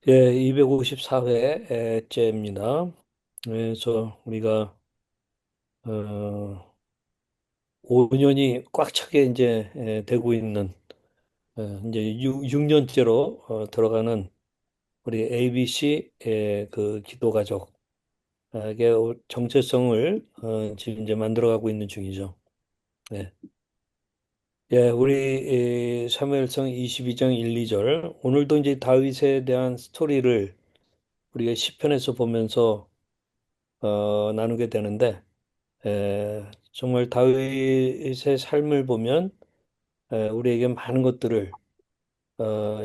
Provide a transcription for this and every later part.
예, 254회째입니다. 그래서 우리가 5년이 꽉 차게 이제 되고 있는 이제 6년째로 들어가는 우리 ABC 그 기도 가족에게 정체성을 지금 이제 만들어가고 있는 중이죠. 네. 예, 우리 사무엘상 22장 1, 2절 오늘도 이제 다윗에 대한 스토리를 우리가 시편에서 보면서 나누게 되는데 정말 다윗의 삶을 보면 우리에게 많은 것들을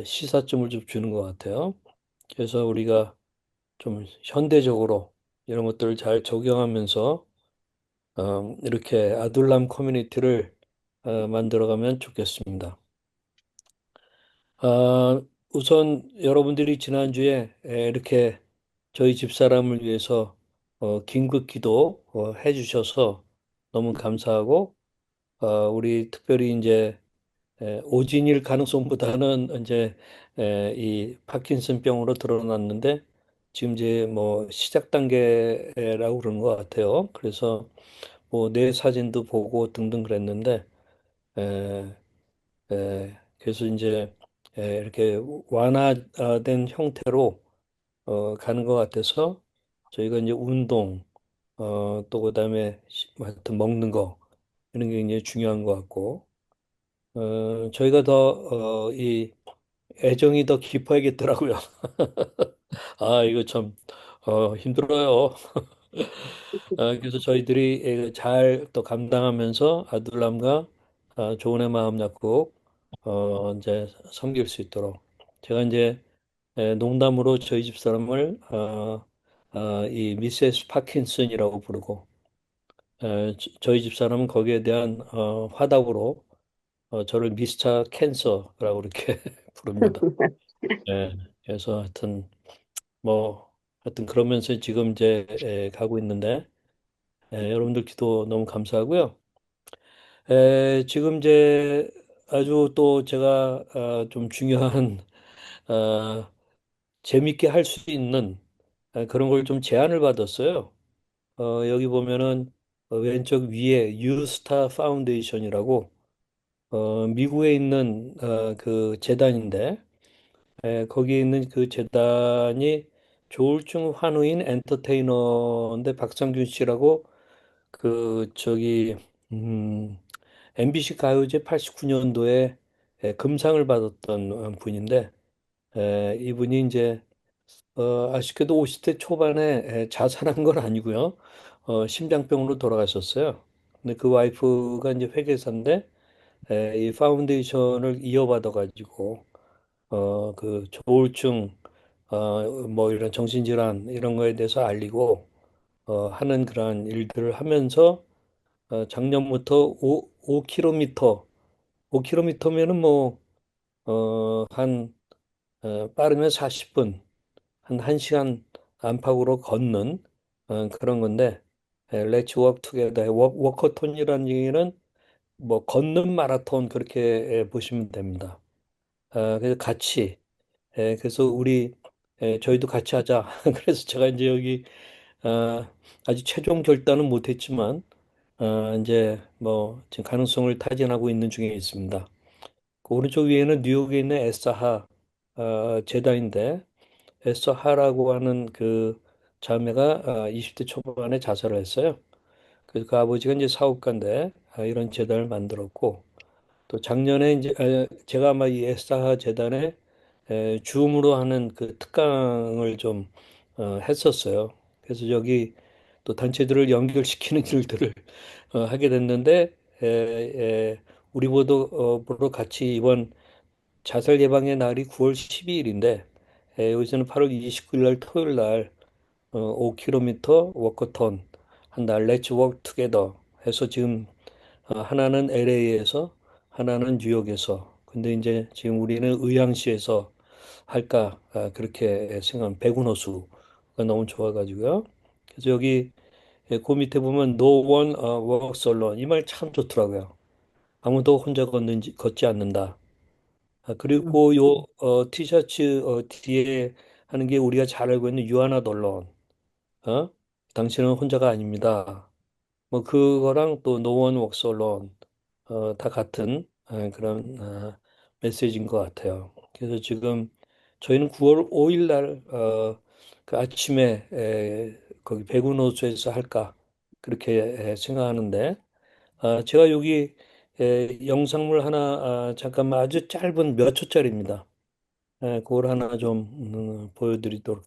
시사점을 좀 주는 것 같아요. 그래서 우리가 좀 현대적으로 이런 것들을 잘 적용하면서 이렇게 아둘람 커뮤니티를 만들어가면 좋겠습니다. 우선 여러분들이 지난주에 이렇게 저희 집사람을 위해서 긴급 기도 해주셔서 너무 감사하고 우리 특별히 이제 오진일 가능성보다는 이제 이 파킨슨병으로 드러났는데 지금 이제 뭐 시작 단계라고 그러는 것 같아요. 그래서 뭐 뇌 사진도 보고 등등 그랬는데 에, 그래서 이제 이렇게 완화된 형태로 가는 것 같아서 저희가 이제 운동 또 그다음에 뭐 하여튼 먹는 거 이런 게 굉장히 중요한 것 같고 저희가 더, 이 애정이 더 깊어야겠더라고요. 아, 이거 참, 힘들어요. 그래서 저희들이 잘 또 감당하면서 아둘람과 좋은 애 마음 잡고, 이제 섬길 수 있도록. 제가 이제 농담으로 저희 집 사람을, 이 미세스 파킨슨이라고 부르고, 저희 집 사람은 거기에 대한, 화답으로, 저를 미스터 캔서라고 이렇게 부릅니다. 예. 그래서 하여튼 그러면서 지금 이제 가고 있는데 여러분들 기도 너무 감사하고요. 지금 이제 아주 또 제가 좀 중요한 어, 재밌게 할 수 있는 그런 걸 좀 제안을 받았어요. 여기 보면은 왼쪽 위에 유스타 파운데이션이라고 미국에 있는 그 재단인데 거기에 있는 그 재단이 조울증 환우인 엔터테이너인데 박성균 씨라고 그 저기 음, MBC 가요제 89년도에 금상을 받았던 분인데 이분이 이제 아쉽게도 50대 초반에 자살한 건 아니고요. 심장병으로 돌아가셨어요. 근데 그 와이프가 이제 회계사인데 이 파운데이션을 이어받아 가지고 그 조울증, 뭐 이런 정신질환 이런 거에 대해서 알리고 하는 그러한 일들을 하면서 작년부터 5km, 5km면은 뭐, 한, 빠르면 40분, 한 1시간 안팎으로 걷는 그런 건데, Let's Walk Together, 워커톤이라는 얘기는 뭐 걷는 마라톤 그렇게 보시면 됩니다. 그래서 같이 그래서 저희도 같이 하자. 그래서 제가 이제 여기 아직 최종 결단은 못했지만 이제 뭐 지금 가능성을 타진하고 있는 중에 있습니다. 그 오른쪽 위에는 뉴욕에 있는 에사하 재단인데 에사하라고 하는 그 자매가 20대 초반에 자살을 했어요. 그래서 그 아버지가 이제 사업가인데 이런 재단을 만들었고 또 작년에 이제 제가 아마 이 에스사 재단에 줌으로 하는 그 특강을 좀 했었어요. 그래서 여기 또 단체들을 연결시키는 일들을 하게 됐는데 우리 보러 같이 이번 자살 예방의 날이 9월 12일인데 여기서는 8월 29일 날 토요일 날 5km 워커톤 한 날 렛츠 워크 투게더 해서 지금 하나는 LA에서 하나는 뉴욕에서 근데 이제 지금 우리는 의왕시에서 할까 그렇게 생각한 백운호수가 너무 좋아가지고요. 그래서 여기 그 밑에 보면 No one walks alone 이 말 참 좋더라고요. 아무도 혼자 걷지 않는다. 그리고 요 티셔츠 뒤에 하는 게 우리가 잘 알고 있는 유아나 덜런, 어? 당신은 혼자가 아닙니다. 뭐 그거랑 또 No One Walks Alone, 다 같은 그런 메시지인 것 같아요. 그래서 지금 저희는 9월 5일 날 그 아침에 거기 백운호수에서 할까 그렇게 생각하는데, 제가 여기 영상물 하나 잠깐만 아주 짧은 몇 초짜리입니다. 그걸 하나 좀 보여드리도록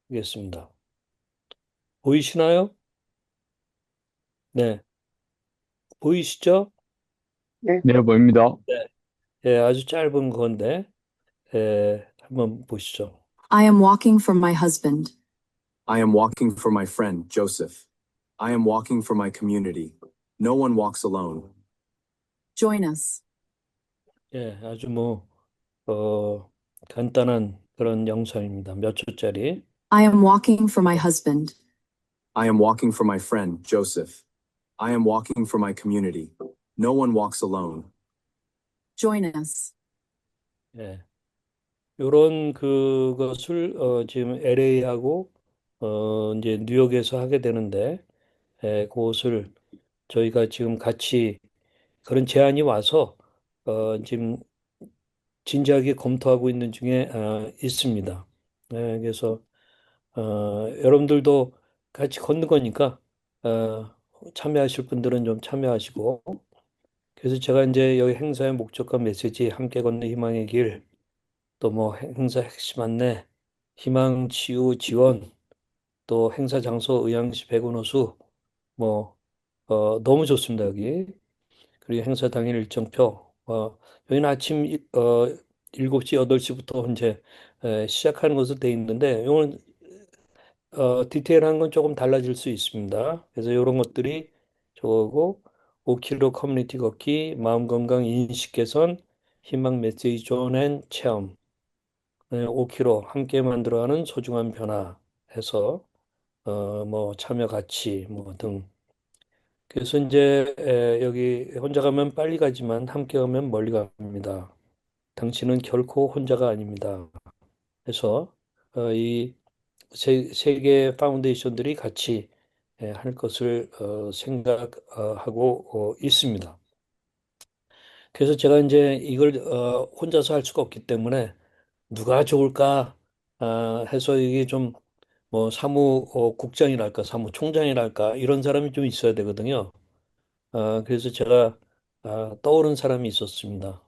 하겠습니다. 보이시나요? 네, 보이시죠? 네, 네, 보입니다. 네. 아주 짧은 건데 한번 보시죠. I am walking from my husband. I am walking for my friend, Joseph. I am walking for my community. No one walks alone. Join us. 아주 뭐 간단한 그런 영상입니다. 몇 초짜리. I am walking for my husband. I am walking for my friend, Joseph. I am walking for my community. No one walks alone. Join us. 예, 요런 그것을 지금 LA하고 이제 뉴욕에서 하게 되는데, 그것을 저희가 지금 같이 그런 제안이 와서 지금 진지하게 검토하고 있는 중에 있습니다. 그래서 여러분들도 같이 걷는 거니까 어, 참여하실 분들은 좀 참여하시고, 그래서 제가 이제 여기 행사의 목적과 메시지 함께 걷는 희망의 길, 또 뭐 행사 핵심 안내, 희망 치유 지원, 또 행사 장소 의향시 백운호수, 뭐 너무 좋습니다 여기. 그리고 행사 당일 일정표, 여기는 아침 7시 8시부터 이제 시작하는 것으로 돼 있는데, 이건 디테일한 건 조금 달라질 수 있습니다. 그래서 이런 것들이 저거고, 5km 커뮤니티 걷기, 마음건강 인식 개선, 희망 메시지 전환 체험, 5km 함께 만들어가는 소중한 변화 해서 뭐 참여 가치 뭐 등. 그래서 이제 여기 혼자 가면 빨리 가지만 함께 가면 멀리 갑니다. 당신은 결코 혼자가 아닙니다. 해서 이 세 개 파운데이션들이 같이 할 것을 생각하고 있습니다. 그래서 제가 이제 이걸 혼자서 할 수가 없기 때문에 누가 좋을까 해서 이게 좀 뭐 사무국장이랄까 사무총장이랄까 이런 사람이 좀 있어야 되거든요. 그래서 제가 떠오른 사람이 있었습니다.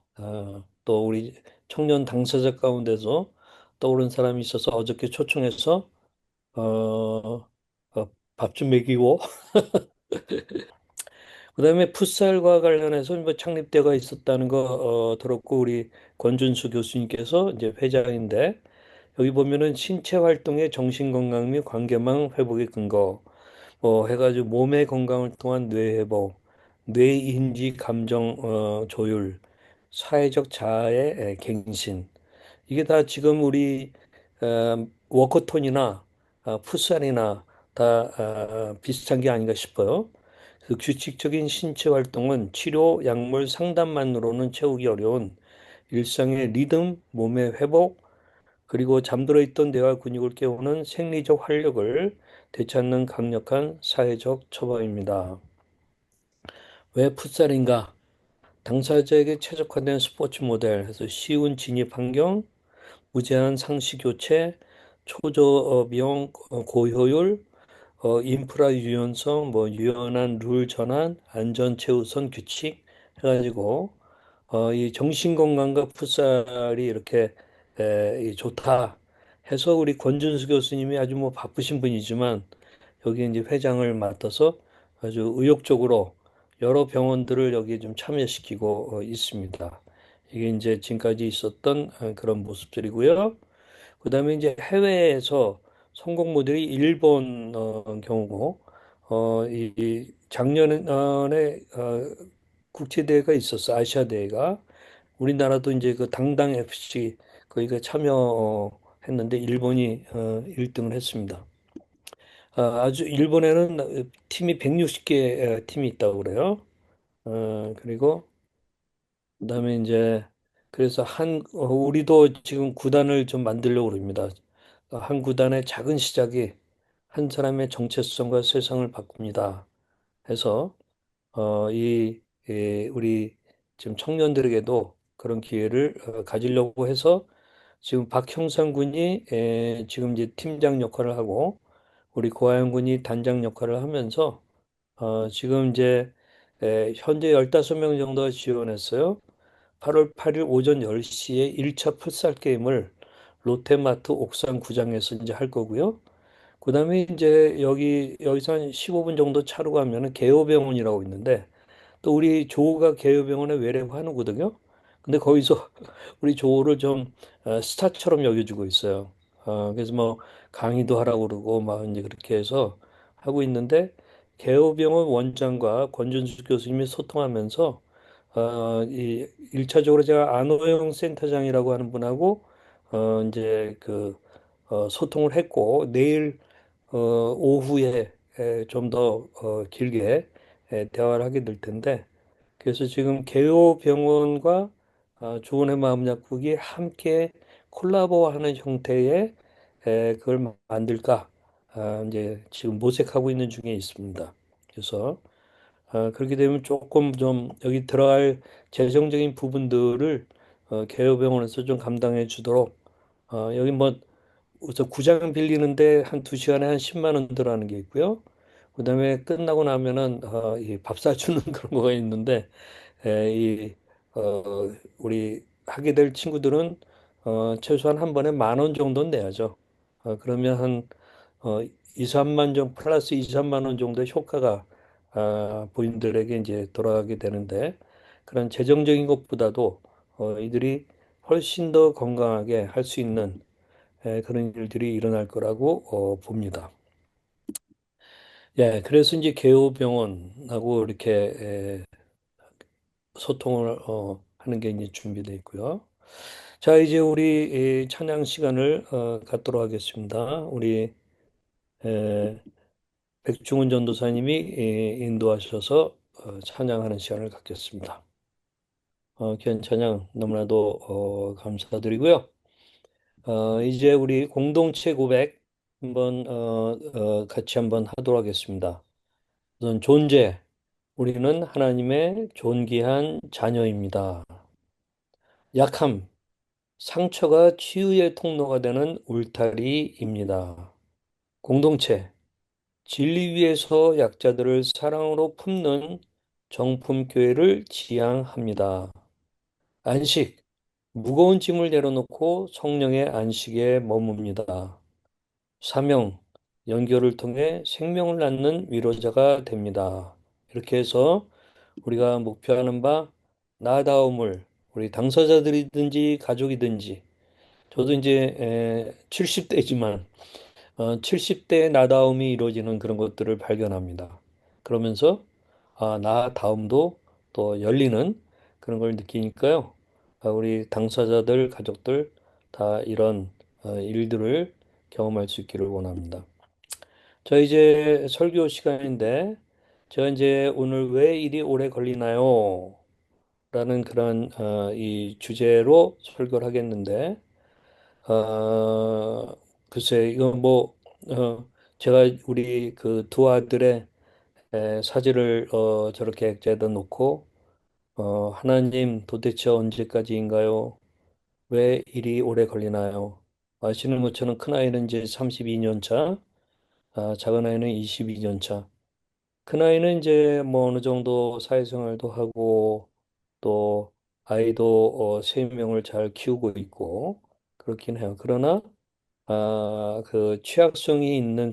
또 우리 청년 당사자 가운데서 떠오른 사람이 있어서 어저께 초청해서 밥 좀 먹이고 그다음에 풋살과 관련해서 뭐 창립대가 있었다는 거 들었고, 우리 권준수 교수님께서 이제 회장인데, 여기 보면은 신체 활동의 정신 건강 및 관계망 회복의 근거 해가지고 몸의 건강을 통한 뇌 회복, 뇌 인지 감정 조율, 사회적 자아의 갱신, 이게 다 지금 우리 워커톤이나 풋살이나 다 비슷한 게 아닌가 싶어요. 그 규칙적인 신체 활동은 치료, 약물, 상담만으로는 채우기 어려운 일상의 리듬, 몸의 회복, 그리고 잠들어 있던 뇌와 근육을 깨우는 생리적 활력을 되찾는 강력한 사회적 처방입니다. 왜 풋살인가? 당사자에게 최적화된 스포츠 모델, 해서 쉬운 진입 환경, 무제한 상시 교체, 초저 비용 고효율, 인프라 유연성, 뭐 유연한 룰 전환, 안전 최우선 규칙 해가지고 이 정신 건강과 풋살이 이렇게 이 좋다 해서 우리 권준수 교수님이 아주 뭐 바쁘신 분이지만 여기 이제 회장을 맡아서 아주 의욕적으로 여러 병원들을 여기 좀 참여시키고 있습니다. 이게 이제 지금까지 있었던 그런 모습들이고요. 그다음에 이제 해외에서 성공 모델이 일본 경우고, 이 작년에 국제대회가 있었어, 아시아 대회가. 우리나라도 이제 그 당당 FC 거기가 참여했는데 일본이 1등을 했습니다. 아주 일본에는 팀이 160개 팀이 있다고 그래요. 그리고 그다음에 이제 그래서 우리도 지금 구단을 좀 만들려고 그럽니다. 한 구단의 작은 시작이 한 사람의 정체성과 세상을 바꿉니다. 해서 우리 지금 청년들에게도 그런 기회를 가지려고 해서 지금 박형상 군이 지금 이제 팀장 역할을 하고 우리 고하영 군이 단장 역할을 하면서 지금 이제 현재 15명 정도가 지원했어요. 8월 8일 오전 10시에 1차 풋살 게임을 롯데마트 옥상 구장에서 이제 할 거고요. 그다음에 이제 여기서 한 15분 정도 차로 가면은 개호병원이라고 있는데 또 우리 조가 개요병원의 외래 환우거든요. 근데 거기서 우리 조를 좀 스타처럼 여겨주고 있어요. 그래서 뭐 강의도 하라고 그러고 막 이제 그렇게 해서 하고 있는데 개요병원 원장과 권준수 교수님이 소통하면서 이 일차적으로 제가 안호영 센터장이라고 하는 분하고 이제 소통을 했고 내일 오후에 좀 더 길게 대화를 하게 될 텐데 그래서 지금 개요병원과 조은의 마음약국이 함께 콜라보하는 형태의 그걸 만들까 이제 지금 모색하고 있는 중에 있습니다. 그래서 그렇게 되면 조금 좀 여기 들어갈 재정적인 부분들을 개요병원에서 좀 감당해 주도록 여기 뭐 우선 구장 빌리는데 한 2시간에 한 10만 원 들어가는 게 있고요. 그다음에 끝나고 나면은 이밥 사주는 그런 거가 있는데 이 우리 하게 될 친구들은 최소한 한 번에 10,000원 정도는 내야죠. 그러면 한 2, 3만 정 플러스 2, 3만 원 정도의 효과가 본인들에게 이제 돌아가게 되는데 그런 재정적인 것보다도 이들이 훨씬 더 건강하게 할 수 있는 그런 일들이 일어날 거라고 봅니다. 예, 그래서 이제 개호병원하고 이렇게 소통을 하는 게 이제 준비되어 있고요. 자, 이제 우리 이 찬양 시간을 갖도록 하겠습니다. 우리 에, 백중훈 전도사님이 인도하셔서 찬양하는 시간을 갖겠습니다. 귀한 찬양 너무나도 감사드리고요. 이제 우리 공동체 고백 한번 같이 한번 하도록 하겠습니다. 우선 존재, 우리는 하나님의 존귀한 자녀입니다. 약함, 상처가 치유의 통로가 되는 울타리입니다. 공동체, 진리 위에서 약자들을 사랑으로 품는 정품교회를 지향합니다. 안식, 무거운 짐을 내려놓고 성령의 안식에 머뭅니다. 사명, 연결을 통해 생명을 낳는 위로자가 됩니다. 이렇게 해서 우리가 목표하는 바 나다움을 우리 당사자들이든지 가족이든지 저도 이제 70대지만 70대의 나다움이 이루어지는 그런 것들을 발견합니다. 그러면서 나다움도 또 열리는 그런 걸 느끼니까요. 우리 당사자들, 가족들 다 이런 일들을 경험할 수 있기를 원합니다. 저 이제 설교 시간인데 저 이제 오늘 왜 일이 오래 걸리나요? 라는 그런 이 주제로 설교를 하겠는데 어, 글쎄, 이거 뭐, 제가 우리 그 두 아들의 사진을 저렇게 액자에다 놓고, 하나님 도대체 언제까지인가요? 왜 일이 오래 걸리나요? 아시는 것처럼 큰아이는 이제 32년 차, 작은아이는 22년 차. 큰아이는 이제 뭐 어느 정도 사회생활도 하고, 또 아이도 3명을 잘 키우고 있고, 그렇긴 해요. 그러나, 그 취약성이 있는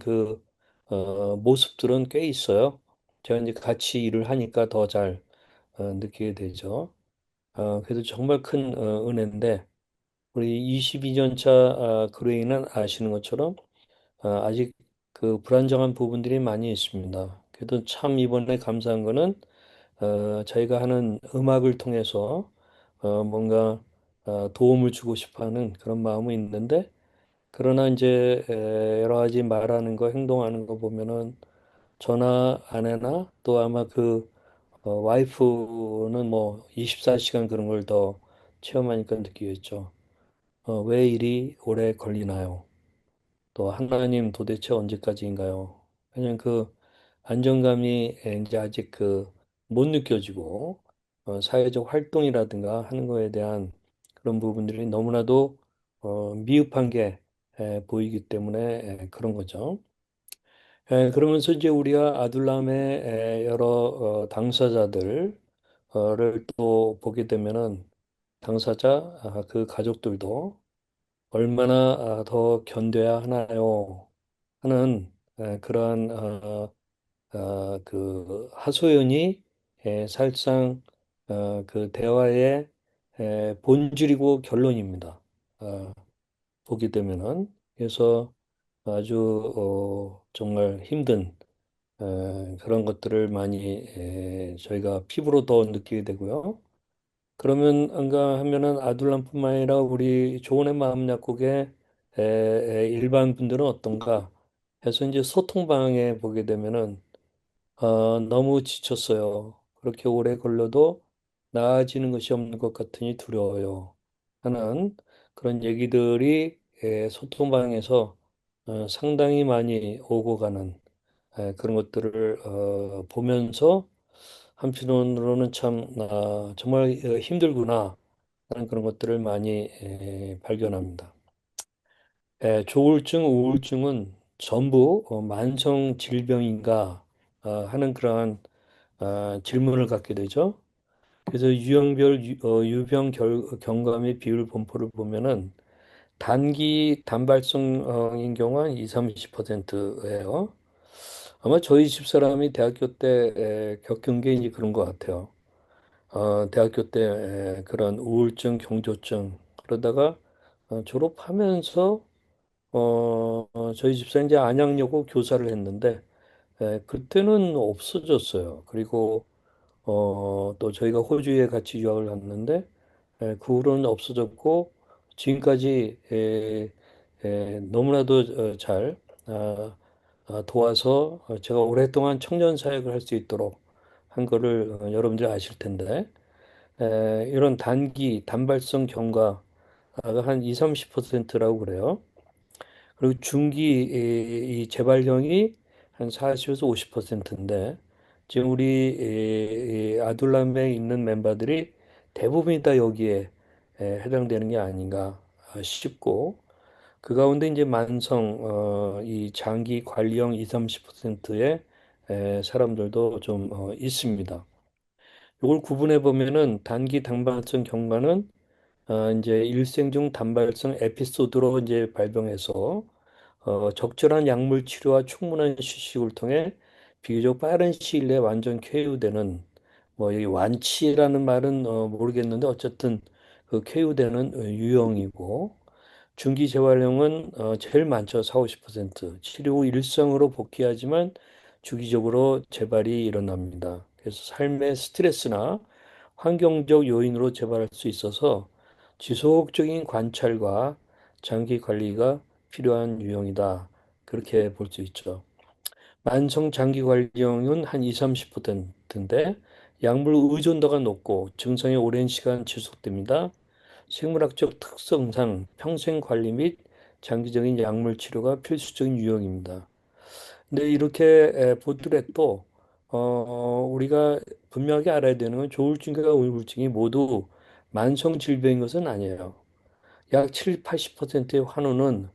모습들은 꽤 있어요. 제가 이제 같이 일을 하니까 더 잘 느끼게 되죠. 그래도 정말 큰 은혜인데, 우리 22년 차 그레이는 아시는 것처럼 아직 그 불안정한 부분들이 많이 있습니다. 그래도 참 이번에 감사한 거는 저희가 하는 음악을 통해서 뭔가 도움을 주고 싶어 하는 그런 마음이 있는데, 그러나 이제 여러 가지 말하는 거, 행동하는 거 보면은 저나 아내나 또 아마 와이프는 뭐 24시간 그런 걸 더 체험하니까 느끼겠죠. 왜 일이 오래 걸리나요? 또 하나님 도대체 언제까지인가요? 그냥 그 안정감이 이제 아직 그 못 느껴지고 사회적 활동이라든가 하는 거에 대한 그런 부분들이 너무나도 미흡한 게 보이기 때문에 그런 거죠. 그러면서 이제 우리가 아둘람의 여러 당사자들을 또 보게 되면은 당사자 그 가족들도 얼마나 더 견뎌야 하나요? 하는 그러한 그 하소연이 사실상 그 대화의 본질이고 결론입니다. 어, 보게 되면은 그래서 아주 정말 힘든 그런 것들을 많이 저희가 피부로 더 느끼게 되고요. 그러면 안가 하면은 아둘람뿐만 아니라 우리 조은의 마음 약국의 일반 분들은 어떤가 해서 이제 소통방에 보게 되면은 너무 지쳤어요. 그렇게 오래 걸려도 나아지는 것이 없는 것 같으니 두려워요. 하는 그런 얘기들이 소통방에서 상당히 많이 오고 가는 그런 것들을 보면서 한편으로는 참 정말 힘들구나 하는 그런 것들을 많이 발견합니다. 조울증, 우울증은 전부 만성 질병인가 하는 그러한 질문을 갖게 되죠. 그래서 유형별 유병 경감의 비율 분포를 보면은 단기 단발성인 경우는 2, 30%예요. 아마 저희 집사람이 대학교 때 겪은 게 이제 그런 것 같아요. 대학교 때 그런 우울증, 경조증 그러다가 졸업하면서 저희 집사 이제 안양여고 교사를 했는데 그때는 없어졌어요. 그리고 또 저희가 호주에 같이 유학을 갔는데 그 후로는 없어졌고 지금까지 너무나도 잘 도와서 제가 오랫동안 청년 사역을 할 수 있도록 한 거를 여러분들 아실 텐데 이런 단기 단발성 경과가 한 2, 30%라고 그래요. 그리고 중기 이 재발령이 한 40에서 50%인데 지금 우리 이 아둘람에 있는 멤버들이 대부분이 다 여기에 해당되는 게 아닌가 싶고 그 가운데 이제 만성 이 장기 관리형 2, 30%의 사람들도 좀 있습니다. 이걸 구분해 보면은 단기 당발성 경과는 이제 일생 중 단발성 에피소드로 이제 발병해서 적절한 약물 치료와 충분한 휴식을 통해 비교적 빠른 시일 내에 완전 쾌유되는 뭐 여기 완치라는 말은 모르겠는데 어쨌든 그 쾌유되는 유형이고 중기 재활용은 제일 많죠. 4, 50%. 치료 후 일상으로 복귀하지만 주기적으로 재발이 일어납니다. 그래서 삶의 스트레스나 환경적 요인으로 재발할 수 있어서 지속적인 관찰과 장기 관리가 필요한 유형이다. 그렇게 볼 수 있죠. 만성 장기 관리형은 한 2, 30%인데 약물 의존도가 높고 증상이 오랜 시간 지속됩니다. 생물학적 특성상 평생 관리 및 장기적인 약물 치료가 필수적인 유형입니다. 근데 이렇게 보더라도 우리가 분명하게 알아야 되는 건 조울증과 우울증이 모두 만성 질병인 것은 아니에요. 약 7, 80%의 환우는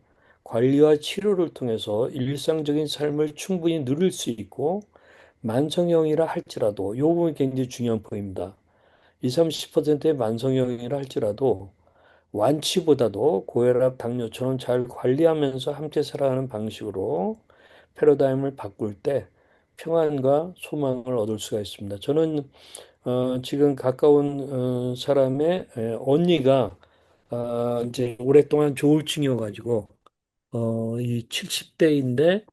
관리와 치료를 통해서 일상적인 삶을 충분히 누릴 수 있고 만성형이라 할지라도 이 부분이 굉장히 중요한 포인트입니다. 20, 30%의 만성형이라 할지라도 완치보다도 고혈압, 당뇨처럼 잘 관리하면서 함께 살아가는 방식으로 패러다임을 바꿀 때 평안과 소망을 얻을 수가 있습니다. 저는 지금 가까운 사람의 언니가 이제 오랫동안 조울증이어가지고 이 70대인데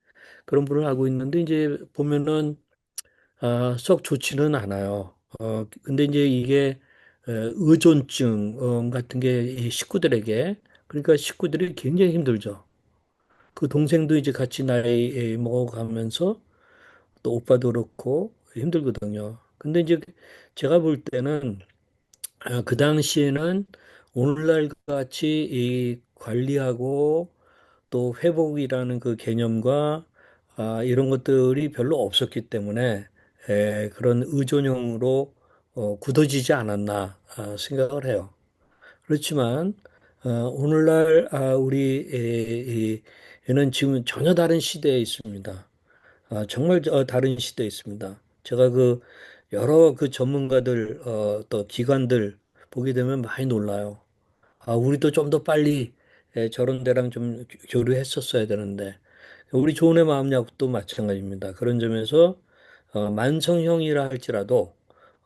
그런 분을 알고 있는데 이제 보면은 썩 좋지는 않아요. 근데 이제 이게 의존증 같은 게 이 식구들에게 그러니까 식구들이 굉장히 힘들죠. 그 동생도 이제 같이 나이 먹어가면서 또 오빠도 그렇고 힘들거든요. 근데 이제 제가 볼 때는 그 당시에는 오늘날 같이 이 관리하고 또 회복이라는 그 개념과 이런 것들이 별로 없었기 때문에 그런 의존형으로 굳어지지 않았나 생각을 해요. 그렇지만 오늘날 우리는 지금 전혀 다른 시대에 있습니다. 정말 다른 시대에 있습니다. 제가 그 여러 그 전문가들 또 기관들 보게 되면 많이 놀라요. 우리도 좀 더 빨리 저런 데랑 좀 교류했었어야 되는데 우리 좋은의 마음약도 마찬가지입니다. 그런 점에서 만성형이라 할지라도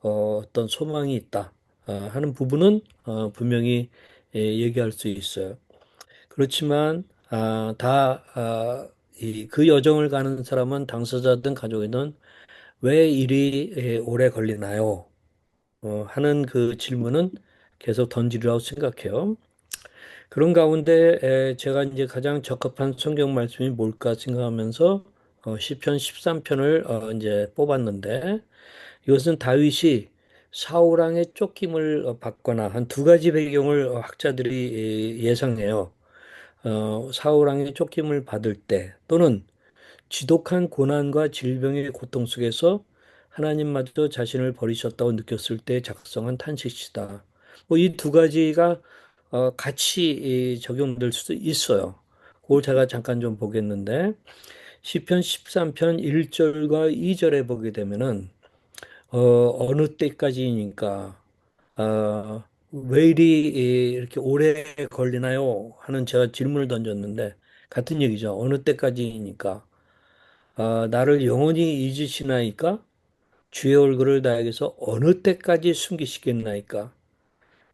어떤 소망이 있다 하는 부분은 분명히 얘기할 수 있어요. 그렇지만 그 여정을 가는 사람은 당사자든 가족이든 왜 일이 오래 걸리나요? 하는 그 질문은 계속 던지리라고 생각해요. 그런 가운데 제가 이제 가장 적합한 성경 말씀이 뭘까 생각하면서 시편 13편을 이제 뽑았는데 이것은 다윗이 사울 왕의 쫓김을 받거나 한 두 가지 배경을 학자들이 예상해요. 사울 왕의 쫓김을 받을 때 또는 지독한 고난과 질병의 고통 속에서 하나님마저 자신을 버리셨다고 느꼈을 때 작성한 탄식시다. 뭐 이 두 가지가 같이 적용될 수도 있어요. 그걸 제가 잠깐 좀 보겠는데 시편 13편 1절과 2절에 보게 되면은 어느 때까지니까 왜 이렇게 오래 걸리나요? 하는 제가 질문을 던졌는데 같은 얘기죠. 어느 때까지니까 나를 영원히 잊으시나이까? 주의 얼굴을 나에게서 어느 때까지 숨기시겠나이까?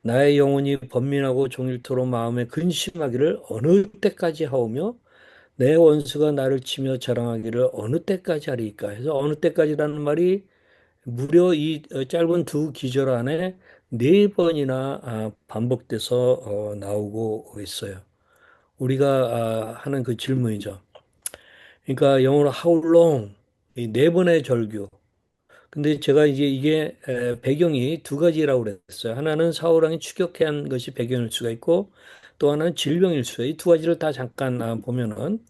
나의 영혼이 번민하고 종일토록 마음에 근심하기를 어느 때까지 하오며 내 원수가 나를 치며 자랑하기를 어느 때까지 하리이까 해서 어느 때까지라는 말이 무려 이 짧은 두 기절 안에 네 번이나 반복돼서 나오고 있어요. 우리가 하는 그 질문이죠. 그러니까 영어로 how long 이 네 번의 절규. 근데 제가 이제 이게 배경이 두 가지라고 그랬어요. 하나는 사울왕이 추격한 것이 배경일 수가 있고 또 하나는 질병일 수가 있어요. 이 두 가지를 다 잠깐 보면은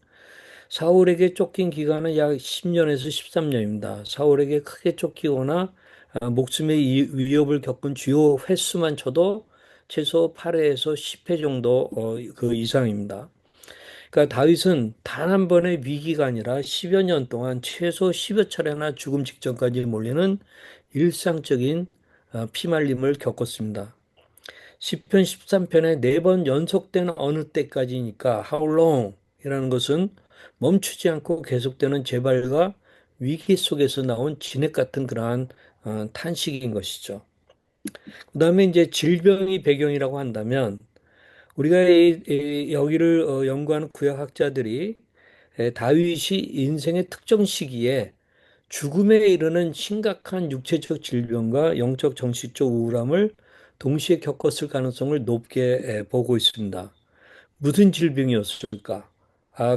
사울에게 쫓긴 기간은 약 10년에서 13년입니다. 사울에게 크게 쫓기거나 목숨의 위협을 겪은 주요 횟수만 쳐도 최소 8회에서 10회 정도 그 이상입니다. 그러니까 다윗은 단 한 번의 위기가 아니라 10여 년 동안 최소 10여 차례나 죽음 직전까지 몰리는 일상적인 피말림을 겪었습니다. 10편 13편에 네 번 연속되는 어느 때까지니까 how long 이라는 것은 멈추지 않고 계속되는 재발과 위기 속에서 나온 진액 같은 그러한 탄식인 것이죠. 그다음에 이제 질병이 배경이라고 한다면 우리가 여기를 연구하는 구약학자들이 다윗이 인생의 특정 시기에 죽음에 이르는 심각한 육체적 질병과 영적 정신적 우울함을 동시에 겪었을 가능성을 높게 보고 있습니다. 무슨 질병이었을까?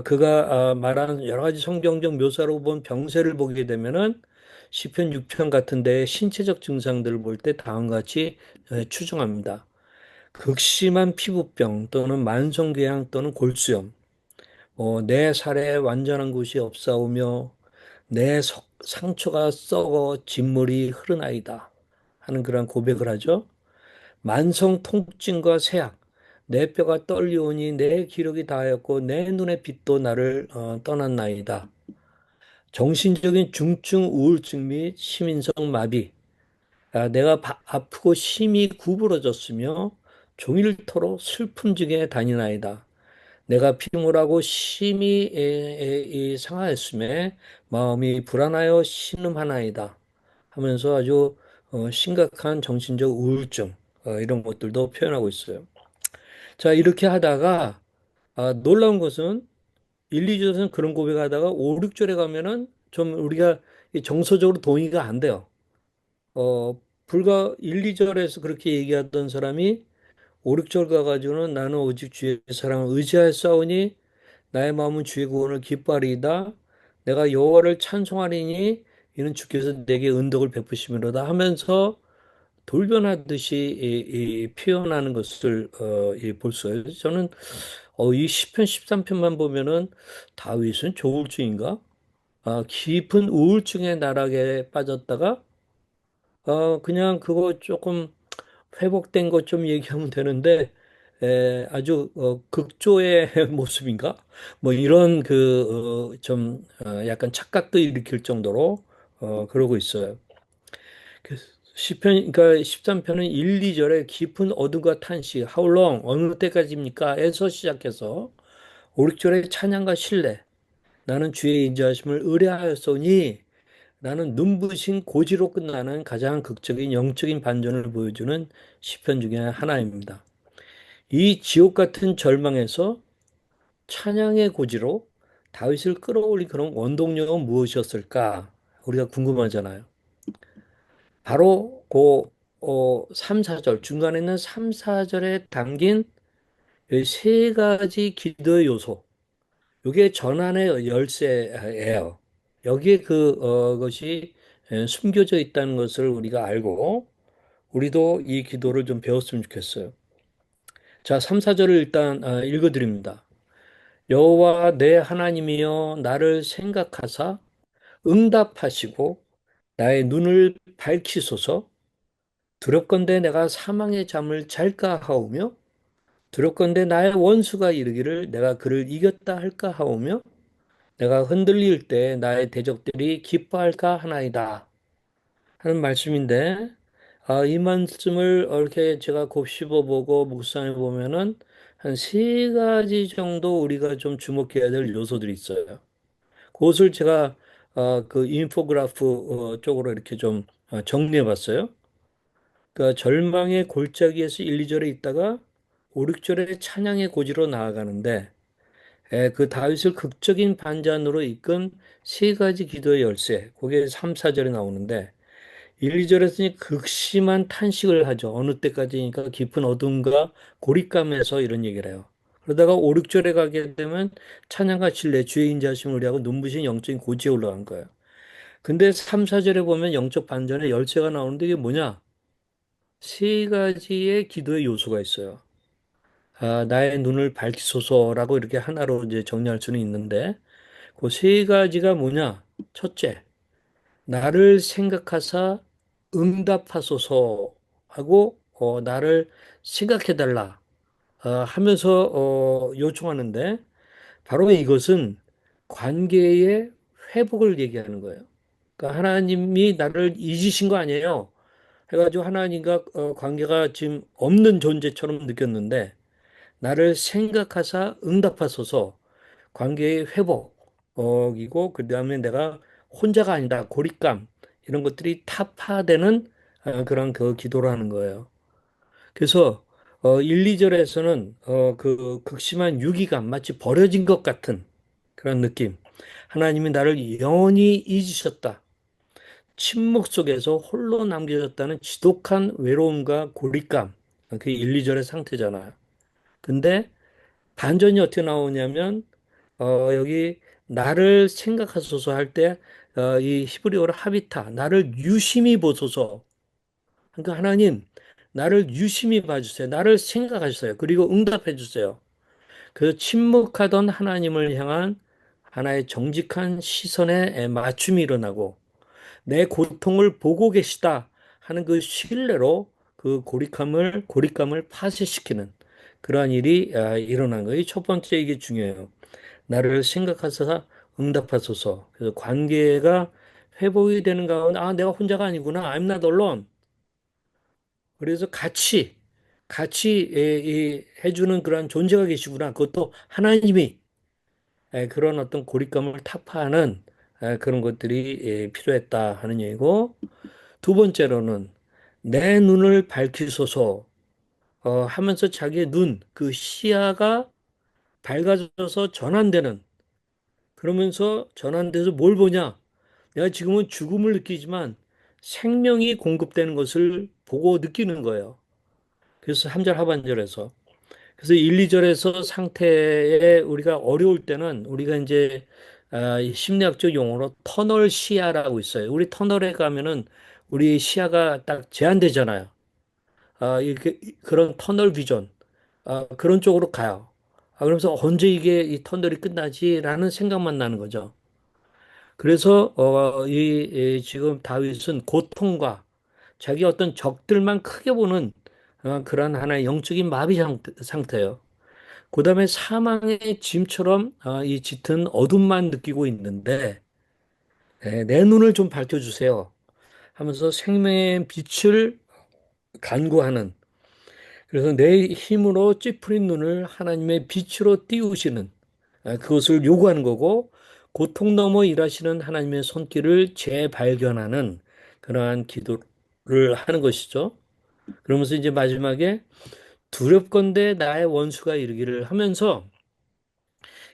그가 말하는 여러 가지 성경적 묘사로 본 병세를 보게 되면은 시편 6편 같은 데 신체적 증상들을 볼 때 다음과 같이 추정합니다. 극심한 피부병 또는 만성궤양 또는 골수염, 내 살에 완전한 곳이 없사오며 내 상처가 썩어 진물이 흐르나이다 하는 그런 고백을 하죠. 만성 통증과 쇠약, 내 뼈가 떨리오니 내 기력이 다하였고 내 눈의 빛도 나를 떠났나이다. 정신적인 중증 우울증 및 심인성 마비, 내가 아프고 심히 구부러졌으며 종일토록 슬픔 중에 다니나이다. 내가 피곤하고 심히 상하였음에 마음이 불안하여 신음하나이다. 하면서 아주 심각한 정신적 우울증 이런 것들도 표현하고 있어요. 자, 이렇게 하다가 놀라운 것은 1, 2절에서는 그런 고백하다가 5, 6절에 가면은 좀 우리가 정서적으로 동의가 안 돼요. 불과 1, 2절에서 그렇게 얘기하던 사람이 5, 6절 가가지고는 나는 오직 주의 사랑을 의지하였사오니 나의 마음은 주의 구원을 기뻐하리이다. 내가 여호와를 찬송하리니 이는 주께서 내게 은덕을 베푸심이로다 하면서 돌변하듯이 표현하는 것을 볼 수 있어요. 저는 이 시편 13편만 보면은 다윗은 조울증인가? 깊은 우울증의 나락에 빠졌다가 그냥 그거 조금 회복된 것 좀 얘기하면 되는데 아주 극조의 모습인가? 뭐 이런 그 좀 약간 착각도 일으킬 정도로 그러고 있어요. 그 시편 그러니까 13편은 1, 2절에 깊은 어둠과 탄식, How long? 어느 때까지입니까? 에서 시작해서 5, 6절에 찬양과 신뢰, 나는 주의 인자하심을 의뢰하였으니 나는 눈부신 고지로 끝나는 가장 극적인 영적인 반전을 보여주는 시편 중에 하나입니다. 이 지옥 같은 절망에서 찬양의 고지로 다윗을 끌어올린 그런 원동력은 무엇이었을까? 우리가 궁금하잖아요. 바로 그 3, 4절 중간에 있는 3, 4절에 담긴 세 가지 기도의 요소. 이게 전환의 열쇠예요. 여기에 것이 숨겨져 있다는 것을 우리가 알고 우리도 이 기도를 좀 배웠으면 좋겠어요. 자, 3, 4절을 일단 읽어드립니다. 여호와 내 하나님이여 나를 생각하사 응답하시고 나의 눈을 밝히소서. 두렵건대 내가 사망의 잠을 잘까 하오며 두렵건대 나의 원수가 이르기를 내가 그를 이겼다 할까 하오며 내가 흔들릴 때 나의 대적들이 기뻐할까 하나이다 하는 말씀인데 이 말씀을 이렇게 제가 곱씹어 보고 묵상해 보면은 한 세 가지 정도 우리가 좀 주목해야 될 요소들이 있어요. 그것을 제가 그 인포그래프 쪽으로 이렇게 좀 정리해 봤어요. 그러니까 절망의 골짜기에서 1, 2절에 있다가 5, 6절에 찬양의 고지로 나아가는데 그 다윗을 극적인 반전으로 이끈 세 가지 기도의 열쇠. 그게 3, 4절에 나오는데 1, 2절에서 극심한 탄식을 하죠. 어느 때까지니까 깊은 어둠과 고립감에서 이런 얘기를 해요. 그러다가 5, 6절에 가게 되면 찬양과 신뢰, 주의 인자하심을 우리하고 눈부신 영적인 고지에 올라간 거예요. 근데 3, 4절에 보면 영적 반전의 열쇠가 나오는데 이게 뭐냐? 세 가지의 기도의 요소가 있어요. 나의 눈을 밝히소서라고 이렇게 하나로 이제 정리할 수는 있는데 그 세 가지가 뭐냐? 첫째, 나를 생각하사 응답하소서 하고 나를 생각해 달라 하면서 요청하는데 바로 이것은 관계의 회복을 얘기하는 거예요. 그러니까 하나님이 나를 잊으신 거 아니에요. 해가지고 하나님과 관계가 지금 없는 존재처럼 느꼈는데 나를 생각하사 응답하소서 관계의 회복이고 그다음에 내가 혼자가 아니다 고립감 이런 것들이 타파되는 그런 그 기도를 하는 거예요. 그래서 1, 2절에서는 그 극심한 유기감 마치 버려진 것 같은 그런 느낌. 하나님이 나를 영원히 잊으셨다. 침묵 속에서 홀로 남겨졌다는 지독한 외로움과 고립감. 그게 1, 2절의 상태잖아요. 근데 반전이 어떻게 나오냐면 여기 나를 생각하소서 할 때 이 히브리어로 하비타 나를 유심히 보소서. 그러니까 하나님 나를 유심히 봐주세요. 나를 생각하셨어요. 그리고 응답해 주세요. 그 침묵하던 하나님을 향한 하나의 정직한 시선의 맞춤이 일어나고 내 고통을 보고 계시다 하는 그 신뢰로 그 고립감을 파쇄시키는 그러한 일이 일어난 거예요. 첫 번째 이게 중요해요. 나를 생각하셔서 응답하소서. 그래서 관계가 회복이 되는 가운데 내가 혼자가 아니구나. I'm not alone. 그래서 같이 해주는 그런 존재가 계시구나. 그것도 하나님이 그런 어떤 고립감을 타파하는 그런 것들이 필요했다 하는 얘기고 두 번째로는 내 눈을 밝히소서 하면서 자기의 그 시야가 밝아져서 전환되는 그러면서 전환돼서 뭘 보냐? 내가 지금은 죽음을 느끼지만 생명이 공급되는 것을 보고 느끼는 거예요. 그래서 3절 하반절에서 그래서 1, 2절에서 상태에 우리가 어려울 때는 우리가 이제 이 심리학적 용어로 터널 시야라고 있어요. 우리 터널에 가면은 우리 시야가 딱 제한되잖아요. 이렇게 그런 터널 비전, 그런 쪽으로 가요. 그러면서 언제 이게 이 터널이 끝나지라는 생각만 나는 거죠. 그래서 지금 다윗은 고통과 자기 어떤 적들만 크게 보는 그런 하나의 영적인 마비 상태예요. 그다음에 사망의 짐처럼 이 짙은 어둠만 느끼고 있는데 내 눈을 좀 밝혀주세요 하면서 생명의 빛을 간구하는, 그래서 내 힘으로 찌푸린 눈을 하나님의 빛으로 띄우시는, 그것을 요구하는 거고, 고통 넘어 일하시는 하나님의 손길을 재발견하는 그러한 기도를 하는 것이죠. 그러면서 이제 마지막에 두렵건대 나의 원수가 이르기를 하면서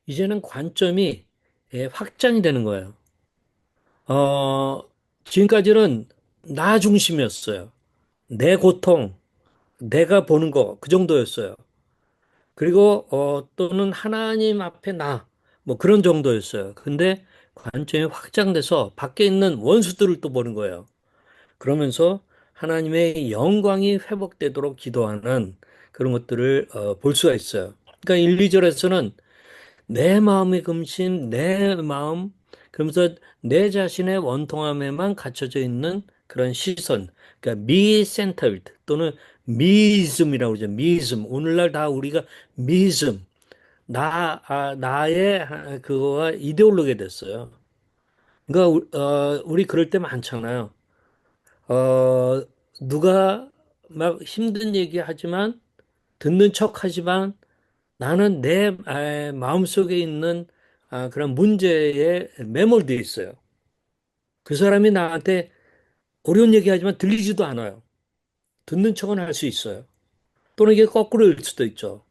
이제는 관점이 확장이 되는 거예요. 어, 지금까지는 나 중심이었어요. 내 고통, 내가 보는 거, 그 정도였어요. 그리고 또는 하나님 앞에 나, 뭐 그런 정도였어요. 근데 관점이 확장돼서 밖에 있는 원수들을 또 보는 거예요. 그러면서 하나님의 영광이 회복되도록 기도하는 그런 것들을 볼 수가 있어요. 그러니까 1, 2절에서는 내 마음의 금신, 내 마음, 그러면서 내 자신의 원통함에만 갇혀져 있는 그런 시선, 그러니까 me-centered 또는 미즘이라고 그러죠. 미즘. 오늘날 다 우리가 미즘, 나의 그거가 이데올로기가 됐어요. 그러니까 우리 그럴 때 많잖아요. 어, 누가 막 힘든 얘기 하지만 듣는 척 하지만 나는 내 마음속에 있는 그런 문제에 매몰되어 있어요. 그 사람이 나한테 어려운 얘기하지만 들리지도 않아요. 듣는 척은 할 수 있어요. 또는 이게 거꾸로일 수도 있죠.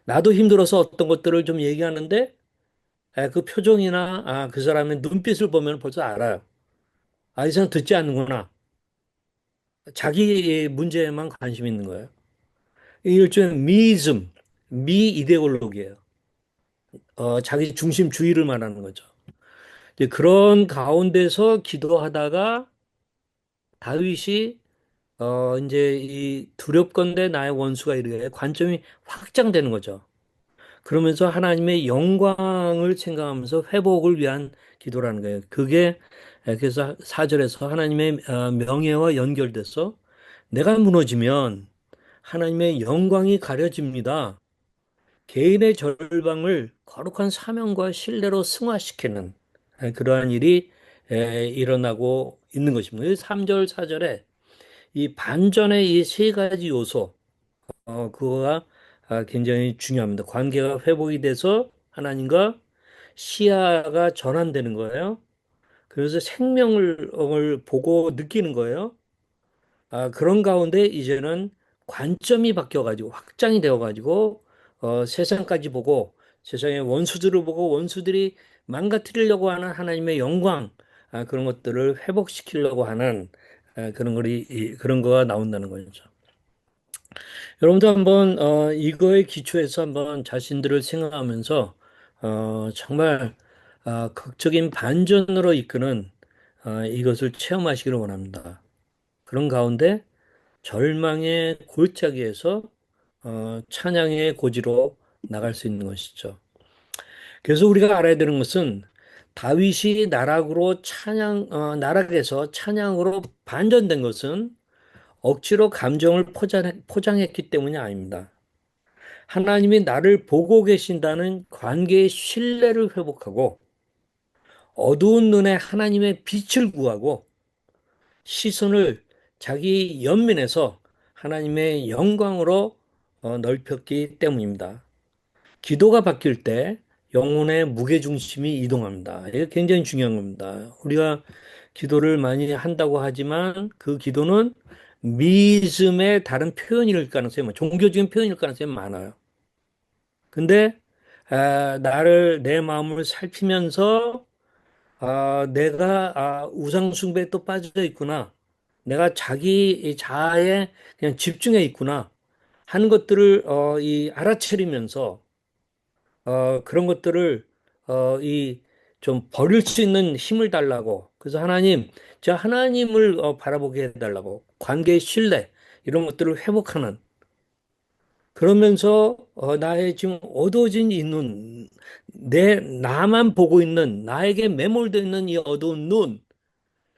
나도 힘들어서 어떤 것들을 좀 얘기하는데 그 표정이나 그 사람의 눈빛을 보면 벌써 알아요. 이 사람 듣지 않는구나. 자기 문제에만 관심 있는 거예요. 이 일종의 미이즘, 미 이데올로기예요. 자기 중심주의를 말하는 거죠. 이제 그런 가운데서 기도하다가 다윗이 이제 이 두렵건대 나의 원수가 이르게 관점이 확장되는 거죠. 그러면서 하나님의 영광을 생각하면서 회복을 위한 기도라는 거예요. 그게 그래서 4절에서 하나님의 명예와 연결돼서 내가 무너지면 하나님의 영광이 가려집니다. 개인의 절방을 거룩한 사명과 신뢰로 승화시키는 그러한 일이 일어나고 있는 것입니다. 3절, 4절에 이 반전의 이 세 가지 요소, 그거가 굉장히 중요합니다. 관계가 회복이 돼서 하나님과 시야가 전환되는 거예요. 그래서 생명을 보고 느끼는 거예요. 그런 가운데 이제는 관점이 바뀌어가지고 확장이 되어가지고 세상까지 보고 세상의 원수들을 보고 원수들이 망가뜨리려고 하는 하나님의 영광, 그런 것들을 회복시키려고 하는 그런 거가 나온다는 거죠. 여러분도 한번 이거에 기초해서 한번 자신들을 생각하면서 정말 극적인 반전으로 이끄는 이것을 체험하시기를 원합니다. 그런 가운데 절망의 골짜기에서 찬양의 고지로 나갈 수 있는 것이죠. 그래서 우리가 알아야 되는 것은 다윗이 나락에서 찬양으로 반전된 것은 억지로 감정을 포장했기 때문이 아닙니다. 하나님이 나를 보고 계신다는 관계의 신뢰를 회복하고 어두운 눈에 하나님의 빛을 구하고 시선을 자기 연민에서 하나님의 영광으로 넓혔기 때문입니다. 기도가 바뀔 때 영혼의 무게중심이 이동합니다. 이게 굉장히 중요한 겁니다. 우리가 기도를 많이 한다고 하지만 그 기도는 미즘의 다른 표현일 가능성이 종교적인 표현일 가능성이 많아요. 근데 내 마음을 살피면서 내가 우상 숭배에 또 빠져 있구나. 내가 자기 자아에 그냥 집중해 있구나 하는 것들을 이 알아차리면서 그런 것들을 이 좀 버릴 수 있는 힘을 달라고. 그래서 하나님, 저 하나님을 바라보게 해달라고. 관계의 신뢰, 이런 것들을 회복하는 그러면서 나의 지금 어두워진 이 눈, 내 나만 보고 있는 나에게 매몰되어 있는 이 어두운 눈,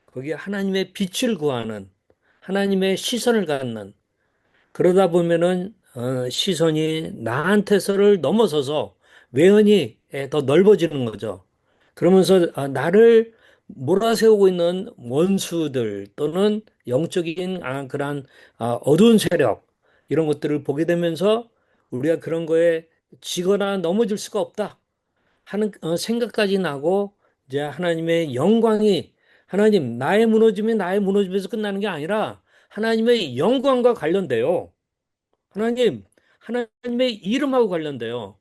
거기에 하나님의 빛을 구하는 하나님의 시선을 갖는 그러다 보면은 시선이 나한테서를 넘어서서 외연이 더 넓어지는 거죠. 그러면서 나를 몰아세우고 있는 원수들 또는 영적인 그러한 어두운 세력 이런 것들을 보게 되면서 우리가 그런 거에 지거나 넘어질 수가 없다 하는 생각까지 나고 이제 하나님의 영광이 하나님 나의 무너짐이 나의 무너짐에서 끝나는 게 아니라 하나님의 영광과 관련돼요. 하나님, 하나님의 이름하고 관련돼요.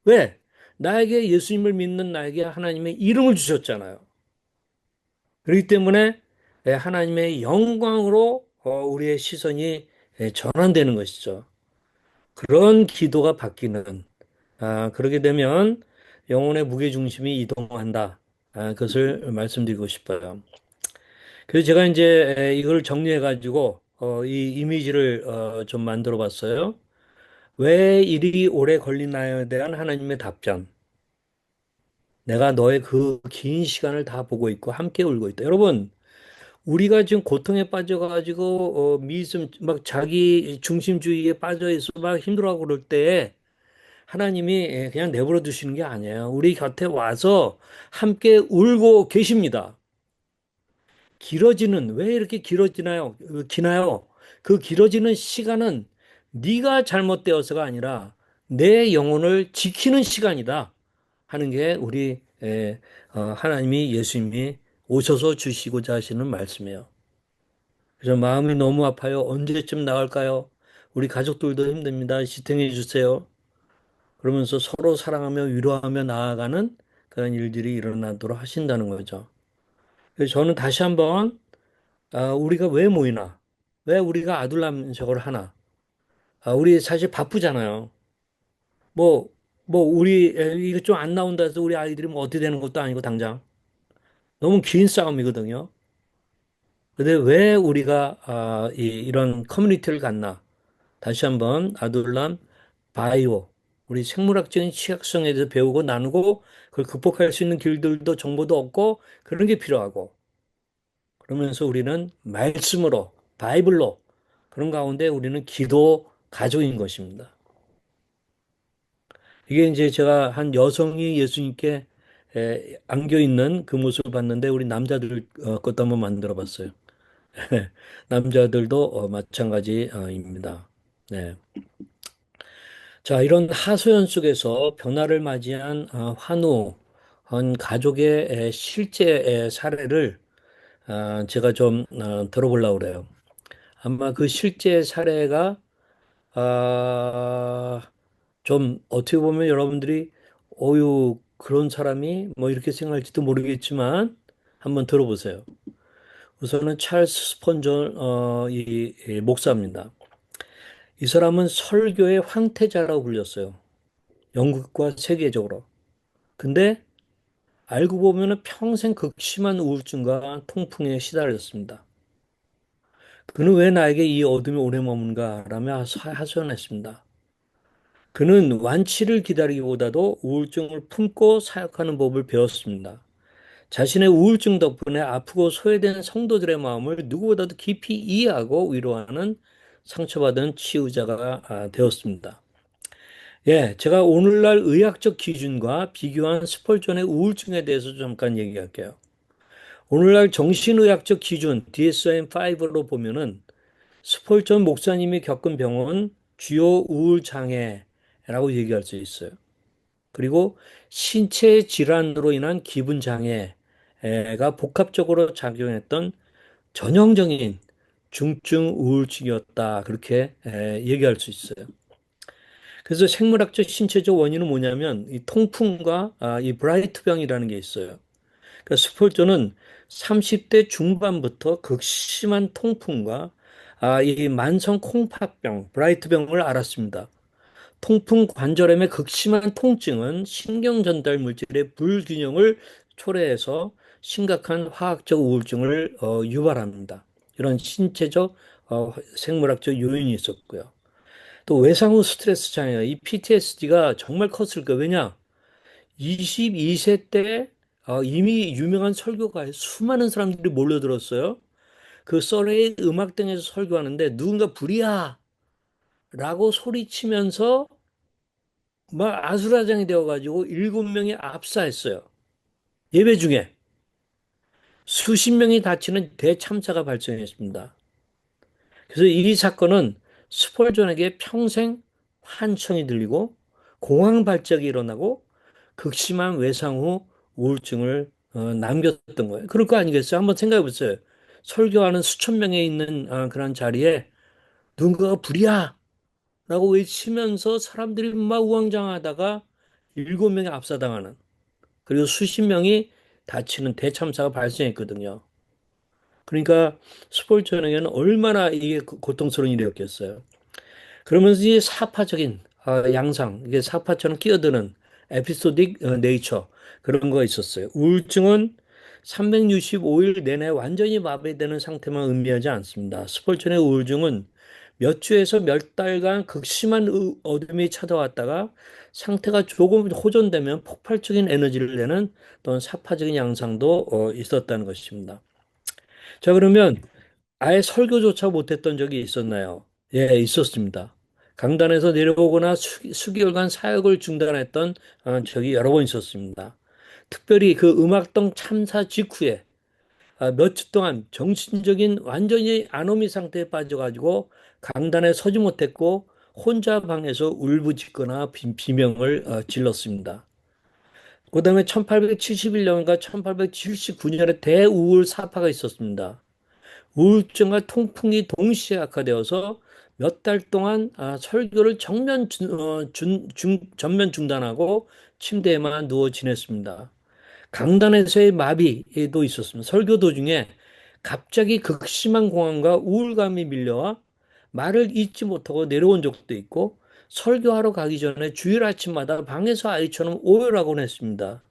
왜? 나에게 예수님을 믿는 나에게 하나님의 이름을 주셨잖아요. 그렇기 때문에 하나님의 영광으로 우리의 시선이 전환되는 것이죠. 그런 기도가 바뀌는, 그러게 되면 영혼의 무게중심이 이동한다. 그것을 말씀드리고 싶어요. 그래서 제가 이제 이걸 정리해가지고 이 이미지를 좀 만들어 봤어요. 왜 일이 오래 걸리나요에 대한 하나님의 답변. 내가 너의 그 긴 시간을 다 보고 있고 함께 울고 있다. 여러분, 우리가 지금 고통에 빠져가지고 미즘 막 자기 중심주의에 빠져 있어 막 힘들어하고 그럴 때 하나님이 그냥 내버려 두시는 게 아니에요. 우리 곁에 와서 함께 울고 계십니다. 길어지는 왜 이렇게 길어지나요? 기나요? 그 길어지는 시간은 네가 잘못되어서가 아니라 내 영혼을 지키는 시간이다 하는 게 우리 하나님이 예수님이 오셔서 주시고자 하시는 말씀이에요. 그래서 마음이 너무 아파요. 언제쯤 나갈까요? 우리 가족들도 힘듭니다. 지탱해 주세요. 그러면서 서로 사랑하며 위로하며 나아가는 그런 일들이 일어나도록 하신다는 거죠. 그래서 저는 다시 한번 우리가 왜 모이나? 왜 우리가 아둘람 저걸 하나? 우리 사실 바쁘잖아요. 뭐, 우리, 이거 좀 안 나온다 해서 우리 아이들이 뭐 어떻게 되는 것도 아니고, 당장. 너무 긴 싸움이거든요. 근데 왜 우리가, 이런 커뮤니티를 갖나? 다시 한번 아둘람, 바이오, 우리 생물학적인 취약성에 대해서 배우고 나누고, 그걸 극복할 수 있는 길들도 정보도 얻고, 그런 게 필요하고, 그러면서 우리는 말씀으로, 바이블로, 그런 가운데 우리는 기도 가족인 것입니다. 이게 이제 제가 한 여성이 예수님께 안겨 있는 그 모습을 봤는데 우리 남자들 것도 한번 만들어 봤어요. 남자들도 마찬가지입니다. 네. 자, 이런 하소연 속에서 변화를 맞이한 한한 가족의 실제 사례를 제가 좀 들어보려고 그래요. 아마 그 실제 사례가 아, 좀 어떻게 보면 여러분들이 어유 그런 사람이 뭐 이렇게 생각할지도 모르겠지만 한번 들어보세요. 우선은 찰스 스펀전 이 목사입니다. 이 사람은 설교의 황태자라고 불렸어요. 영국과 세계적으로. 근데 알고 보면은 평생 극심한 우울증과 통풍에 시달렸습니다. 그는 왜 나에게 이 어둠이 오래 머문가? 라며 하소연했습니다. 그는 완치를 기다리기보다도 우울증을 품고 사역하는 법을 배웠습니다. 자신의 우울증 덕분에 아프고 소외된 성도들의 마음을 누구보다도 깊이 이해하고 위로하는 상처받은 치유자가 되었습니다. 예, 제가 오늘날 의학적 기준과 비교한 스펄전의 우울증에 대해서 잠깐 얘기할게요. 오늘날 정신의학적 기준 DSM-5로 보면은 스펄전 목사님이 겪은 병은 주요 우울 장애라고 얘기할 수 있어요. 그리고 신체 질환으로 인한 기분 장애가 복합적으로 작용했던 전형적인 중증 우울증이었다. 그렇게 얘기할 수 있어요. 그래서 생물학적 신체적 원인은 뭐냐면 이 통풍과 이 브라이트병이라는 게 있어요. 그러니까 스폴저는 30대 중반부터 극심한 통풍과 이 만성 콩팥병, 브라이트병을 앓았습니다. 통풍 관절염의 극심한 통증은 신경 전달 물질의 불균형을 초래해서 심각한 화학적 우울증을 유발합니다. 이런 신체적 생물학적 요인이 있었고요. 또 외상 후 스트레스 장애, 이 PTSD가 정말 컸을 거예요. 왜냐? 22세 때 이미 유명한 설교가에 수많은 사람들이 몰려들었어요. 그 서레이 음악등에서 설교하는데 누군가 불이야! 라고 소리치면서 막 아수라장이 되어가지고 7명이 압사했어요. 예배 중에 수십 명이 다치는 대참사가 발생했습니다. 그래서 이 사건은 스폴전에게 평생 환청이 들리고 공황 발작이 일어나고 극심한 외상 후 우울증을 남겼던 거예요. 그럴 거 아니겠어요? 한번 생각해 보세요. 설교하는 수천 명이 있는 그런 자리에 누군가가 불이야! 라고 외치면서 사람들이 막 우왕좌왕하다가 7명이 압사당하는 그리고 수십 명이 다치는 대참사가 발생했거든요. 그러니까 스폴전에게는 얼마나 이게 고통스러운 일이었겠어요. 그러면서 이 사파적인 양상, 이게 사파처럼 끼어드는 에피소딕 네이처 그런 거 있었어요. 우울증은 365일 내내 완전히 마비되는 상태만 의미하지 않습니다. 스폴전의 우울증은 몇 주에서 몇 달간 극심한 어둠이 찾아왔다가 상태가 조금 호전되면 폭발적인 에너지를 내는 또는 사파적인 양상도 있었다는 것입니다. 자, 그러면 아예 설교조차 못했던 적이 있었나요? 예, 있었습니다. 강단에서 내려오거나 수개월간 사역을 중단했던 적이 여러 번 있었습니다. 특별히 그 음악동 참사 직후에 몇 주 동안 정신적인 완전히 아노미 상태에 빠져가지고 강단에 서지 못했고 혼자 방에서 울부짖거나 비명을 질렀습니다. 그 다음에 1871년과 1879년에 대우울 사파가 있었습니다. 우울증과 통풍이 동시에 악화되어서 몇 달 동안 설교를 전면 중단하고 침대에만 누워 지냈습니다. 강단에서의 마비도 있었습니다. 설교 도중에 갑자기 극심한 공황과 우울감이 밀려와 말을 잇지 못하고 내려온 적도 있고 설교하러 가기 전에 주일 아침마다 방에서 아이처럼 오열하곤 했습니다.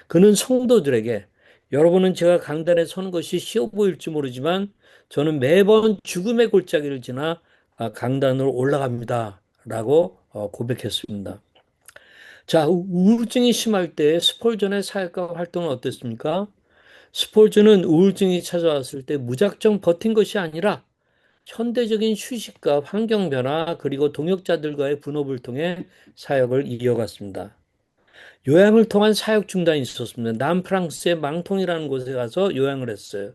그는 성도들에게 여러분은 제가 강단에 서는 것이 쉬워 보일지 모르지만 저는 매번 죽음의 골짜기를 지나 강단으로 올라갑니다. 라고 고백했습니다. 자, 우울증이 심할 때 스폴전의 사역과 활동은 어땠습니까? 스폴전은 우울증이 찾아왔을 때 무작정 버틴 것이 아니라 현대적인 휴식과 환경 변화 그리고 동역자들과의 분업을 통해 사역을 이어갔습니다. 요양을 통한 사역 중단이 있었습니다. 남프랑스의 망통이라는 곳에 가서 요양을 했어요.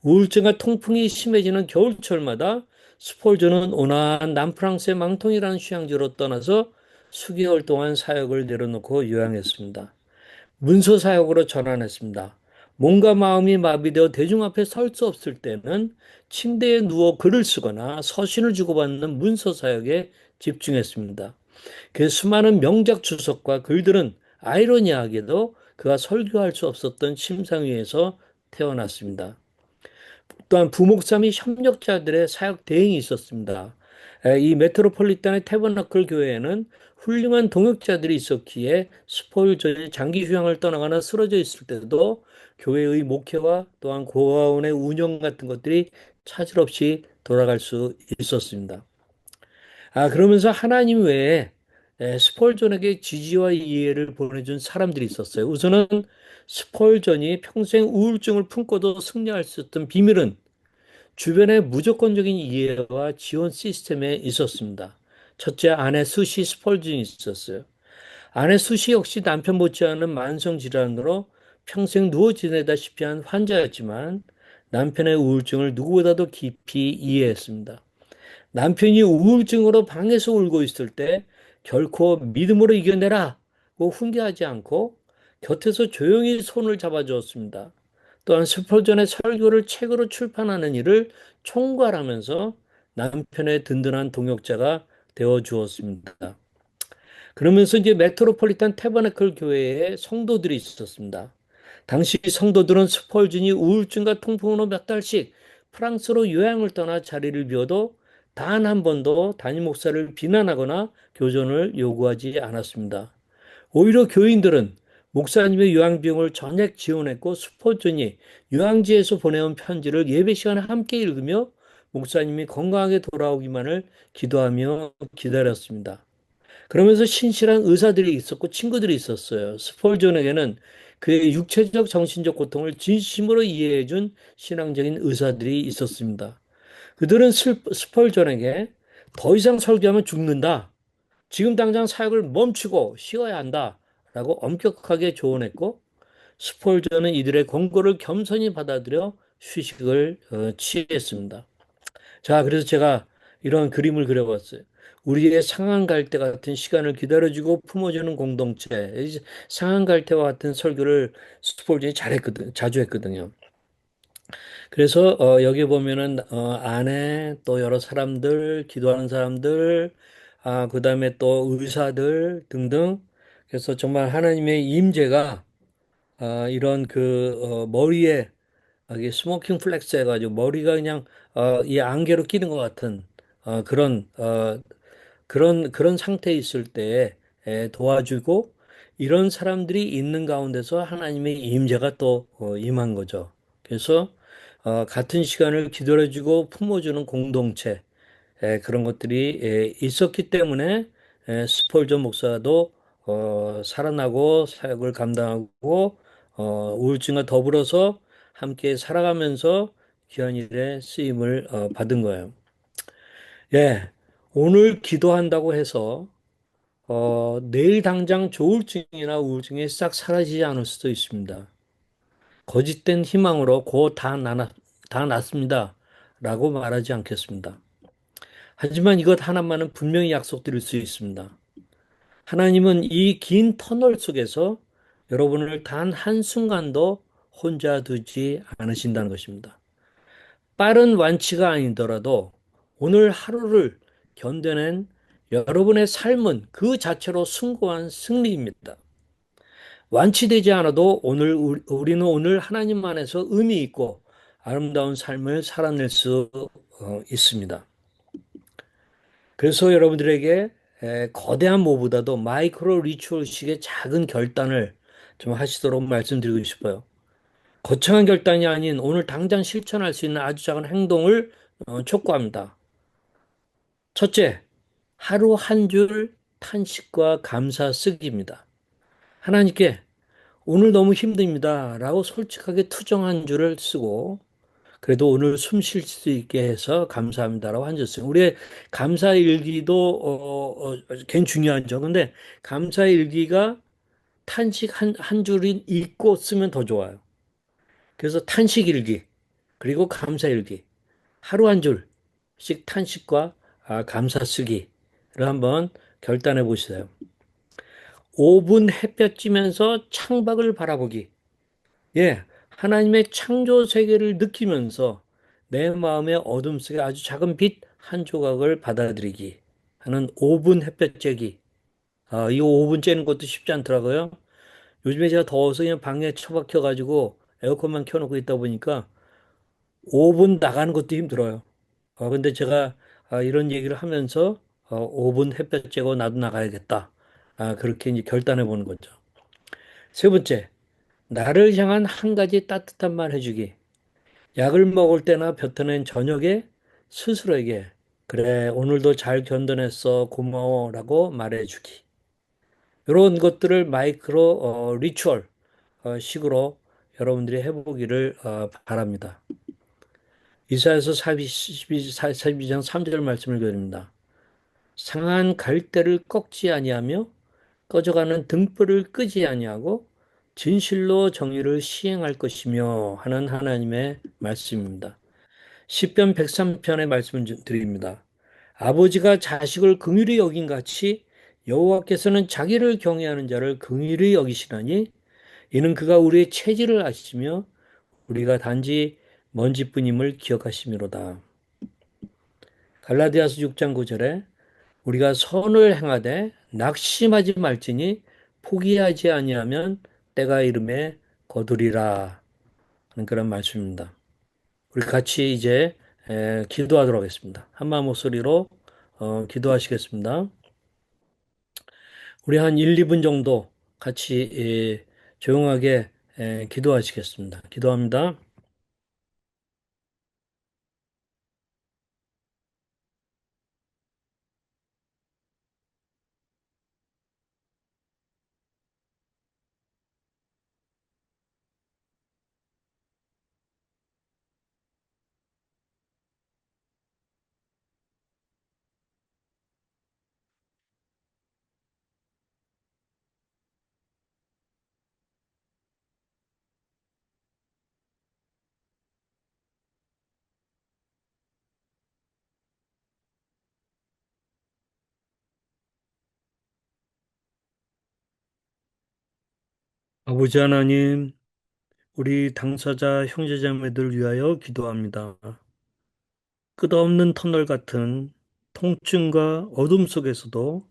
우울증과 통풍이 심해지는 겨울철마다 스폴저는 온화한 남프랑스의 망통이라는 휴양지로 떠나서 수개월 동안 사역을 내려놓고 요양했습니다. 문서 사역으로 전환했습니다. 몸과 마음이 마비되어 대중 앞에 설 수 없을 때는 침대에 누워 글을 쓰거나 서신을 주고받는 문서 사역에 집중했습니다. 그 수많은 명작 주석과 글들은 아이러니하게도 그가 설교할 수 없었던 심상위에서 태어났습니다. 또한 부목사 및 협력자들의 사역 대행이 있었습니다. 이 메트로폴리탄의 태버너클 교회에는 훌륭한 동역자들이 있었기에 스폴전이 장기 휴양을 떠나거나 쓰러져 있을 때도 교회의 목회와 또한 고아원의 운영 같은 것들이 차질 없이 돌아갈 수 있었습니다. 그러면서 하나님 외에 스폴전에게 지지와 이해를 보내준 사람들이 있었어요. 우선은 스폴전이 평생 우울증을 품고도 승리할 수 있었던 비밀은 주변의 무조건적인 이해와 지원 시스템에 있었습니다. 첫째, 아내 수시 스폴전이 있었어요. 아내 수시 역시 남편 못지않은 만성 질환으로 평생 누워 지내다시피 한 환자였지만 남편의 우울증을 누구보다도 깊이 이해했습니다. 남편이 우울증으로 방에서 울고 있을 때 결코 믿음으로 이겨내라고 훈계하지 않고 곁에서 조용히 손을 잡아주었습니다. 또한 스펄전의 설교를 책으로 출판하는 일을 총괄하면서 남편의 든든한 동역자가 되어 주었습니다. 그러면서 이제 메트로폴리탄 태버네클 교회에 성도들이 있었습니다. 당시 성도들은 스펄전이 우울증과 통풍으로 몇 달씩 프랑스로 요양을 떠나 자리를 비워도 단 한 번도 담임 목사를 비난하거나 교전을 요구하지 않았습니다. 오히려 교인들은 목사님의 요양 비용을 전액 지원했고 스펄전이 요양지에서 보내온 편지를 예배 시간에 함께 읽으며 목사님이 건강하게 돌아오기만을 기도하며 기다렸습니다. 그러면서 신실한 의사들이 있었고 친구들이 있었어요. 스폴전에게는 그의 육체적, 정신적 고통을 진심으로 이해해준 신앙적인 의사들이 있었습니다. 그들은 스폴전에게 더 이상 설교하면 죽는다. 지금 당장 사역을 멈추고 쉬어야 한다. 라고 엄격하게 조언했고, 스폴전은 이들의 권고를 겸손히 받아들여 휴식을 취했습니다. 자, 그래서 제가 이런 그림을 그려봤어요. 우리의 상한 갈대 같은 시간을 기다려주고 품어주는 공동체. 상한 갈대와 같은 설교를 스폴전이 잘했거든, 자주 했거든요. 그래서 여기 보면은 안에 또 여러 사람들, 기도하는 사람들, 그다음에 또 의사들 등등. 그래서 정말 하나님의 임재가 이런 머리에 이게 스모킹 플렉스 해가지고 머리가 그냥 이 안개로 끼는 것 같은 그런 상태에 있을 때에 도와주고 이런 사람들이 있는 가운데서 하나님의 임재가 또 임한 거죠. 그래서 같은 시간을 기다려주고 품어주는 공동체 그런 것들이 있었기 때문에 스폴전 목사도 살아나고 사역을 감당하고 우울증과 더불어서 함께 살아가면서 귀한 일에 쓰임을 받은 거예요. 예, 오늘 기도한다고 해서 내일 당장 조울증이나 우울증이 싹 사라지지 않을 수도 있습니다. 거짓된 희망으로 다 낫습니다. 라고 말하지 않겠습니다. 하지만 이것 하나만은 분명히 약속드릴 수 있습니다. 하나님은 이 긴 터널 속에서 여러분을 단 한순간도 혼자 두지 않으신다는 것입니다. 빠른 완치가 아니더라도 오늘 하루를 견뎌낸 여러분의 삶은 그 자체로 숭고한 승리입니다. 완치되지 않아도 우리는 오늘 하나님 안에서 의미 있고 아름다운 삶을 살아낼 수 있습니다. 그래서 여러분들에게 거대한 뭐보다도 마이크로 리추얼식의 작은 결단을 좀 하시도록 말씀드리고 싶어요. 거창한 결단이 아닌 오늘 당장 실천할 수 있는 아주 작은 행동을 촉구합니다. 첫째, 하루 한 줄 탄식과 감사 쓰기입니다. 하나님께 오늘 너무 힘듭니다. 라고 솔직하게 투정 한 줄을 쓰고 그래도 오늘 숨 쉴 수 있게 해서 감사합니다라고 한 줄 쓰요. 우리의 감사 일기도 굉장히 중요하죠. 근데 감사 일기가 탄식 한 줄이 있고 쓰면 더 좋아요. 그래서 탄식 일기 그리고 감사 일기 하루 한 줄씩 탄식과 감사 쓰기를 한번 결단해 보시세요. 5분 햇볕 쬐면서 창밖을 바라보기. 예, 하나님의 창조 세계를 느끼면서 내 마음의 어둠 속에 아주 작은 빛 한 조각을 받아들이기 하는 5분 햇볕 쬐기. 이 5분 쬐는 것도 쉽지 않더라고요. 요즘에 제가 더워서 그냥 방에 처박혀 가지고 에어컨만 켜놓고 있다 보니까 5분 나가는 것도 힘들어요. 근데 제가 이런 얘기를 하면서 5분 햇볕 쬐고 나도 나가야겠다. 그렇게 이제 결단해 보는 거죠. 세 번째, 나를 향한 한 가지 따뜻한 말 해주기. 약을 먹을 때나 뱉어낸 저녁에 스스로에게 그래, 오늘도 잘 견뎌냈어. 고마워라고 말해주기. 이런 것들을 마이크로 리추얼 식으로 여러분들이 해보기를 바랍니다. 이사야서 42장 3절 말씀을 드립니다. 상한 갈대를 꺾지 아니하며 꺼져가는 등불을 끄지 아니하고 진실로 정의를 시행할 것이며 하는 하나님의 말씀입니다. 시편 103편의 말씀을 드립니다. 아버지가 자식을 긍휼히 여긴 같이 여호와께서는 자기를 경외하는 자를 긍휼히 여기시나니 이는 그가 우리의 체질을 아시며 우리가 단지 먼지뿐임을 기억하심이로다. 갈라디아서 6장 9절에 우리가 선을 행하되 낙심하지 말지니 포기하지 아니하면 때가 이름에 거두리라 하는 그런 말씀입니다. 우리 같이 이제 기도하도록 하겠습니다. 한마음 목소리로 기도하시겠습니다. 우리 한 1, 2분 정도 같이 조용하게 기도하시겠습니다. 기도합니다. 아버지 하나님, 우리 당사자 형제자매들 위하여 기도합니다. 끝없는 터널 같은 통증과 어둠 속에서도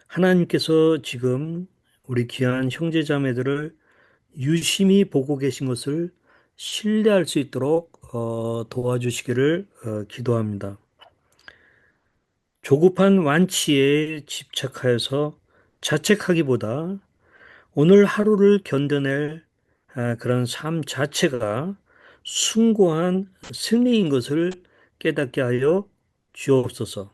하나님께서 지금 우리 귀한 형제자매들을 유심히 보고 계신 것을 신뢰할 수 있도록 도와주시기를 기도합니다. 조급한 완치에 집착하여서 자책하기보다 오늘 하루를 견뎌낼 그런 삶 자체가 숭고한 승리인 것을 깨닫게 하여 주옵소서.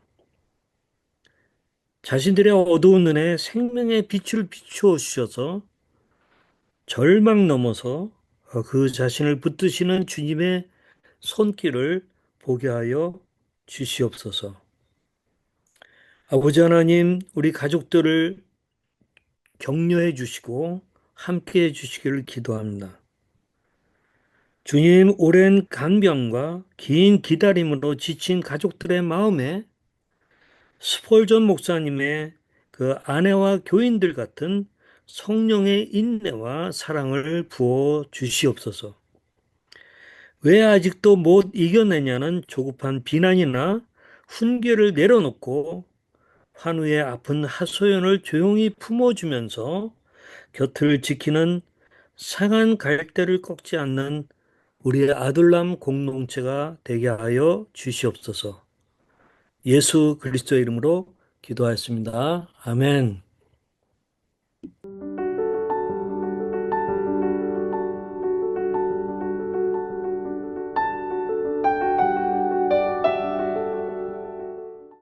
자신들의 어두운 눈에 생명의 빛을 비추어 주셔서 절망 넘어서 그 자신을 붙드시는 주님의 손길을 보게 하여 주시옵소서. 아버지 하나님, 우리 가족들을 격려해 주시고 함께 해 주시기를 기도합니다. 주님, 오랜 간병과 긴 기다림으로 지친 가족들의 마음에 스폴전 목사님의 그 아내와 교인들 같은 성령의 인내와 사랑을 부어 주시옵소서. 왜 아직도 못 이겨내냐는 조급한 비난이나 훈계를 내려놓고 환우의 아픈 하소연을 조용히 품어주면서 곁을 지키는 상한 갈대를 꺾지 않는 우리의 아들남 공동체가 되게 하여 주시옵소서. 예수 그리스도의 이름으로 기도하였습니다. 아멘.